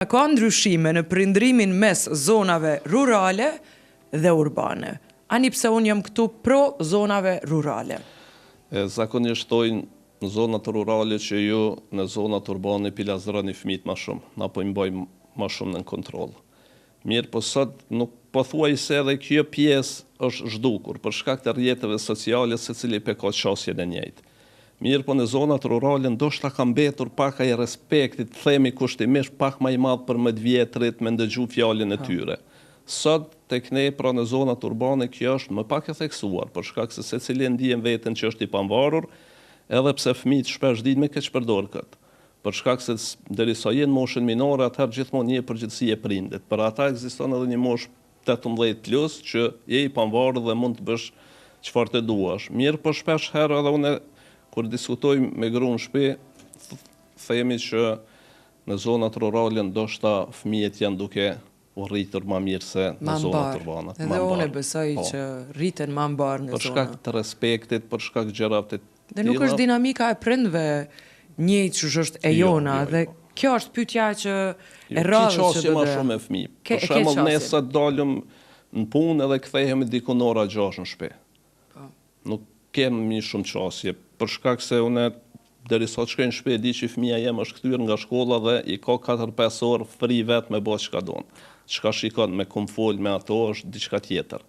Ka ndryshime në prindrimin mes zonave rurale dhe urbane. Ani pse unë jam këtu pro zonave rurale? Zakonisht thojnë në zonat rurale që ju në zonat urbane pilazërani fëmijët ma shumë, na po i mbajmë ma shumë në kontroll. Mirë, po sot nuk po thuaj se edhe kjo pjesë është zhdukur, për shkak të rrjeteve sociale secili pe ka qasjen e njëjtë. Mirë, po në zonat rurale ndoshta ka mbetur pak ai respektit, themi kushtimisht pak më i madh për më të vjetrit me ndëgju fjalën e tyre. Sot tek ne pra në zonat urbane kjo është më pak e theksuar, për shkak se secili ndihen veten që është i pavarur, edhe pse fëmijët shpesh dinë me keq përdor këtë. Për shkak se derisa jenë moshën minore, atëherë gjithmonë një përgjegjësi e prindit. Për ata ekziston edhe një moshë 18+ që je i pavarur dhe mund të bësh çfarë të duash. Mirë, po shpesh herë edhe unë kur diskutojmë me gruan në shtëpi, themi që në zonat rurale ndoshta fëmijët janë duke u rritur më mirë se në zonat urbane. Edhe unë besoj që rriten më mbar në zonat. Për shkak të respektit, për shkak gjërave të tilla. Dhe nuk është dinamika e prindve njëjtë që është e jona, dhe kjo është pyetja që e rradhës që do të më shumë e fëmijë. Për shembull, ne sa dalëm në punë edhe kthehemi diku në ora 6 në shtëpi. Nuk kemi shumë qasje, për shkak se unë derisa të shkoj në shtëpi di që fëmia jem është kthyer nga shkolla dhe i ka 4-5 orë free vetë me bëj çka don. Çka shikon me kumfol me ato është diçka tjetër.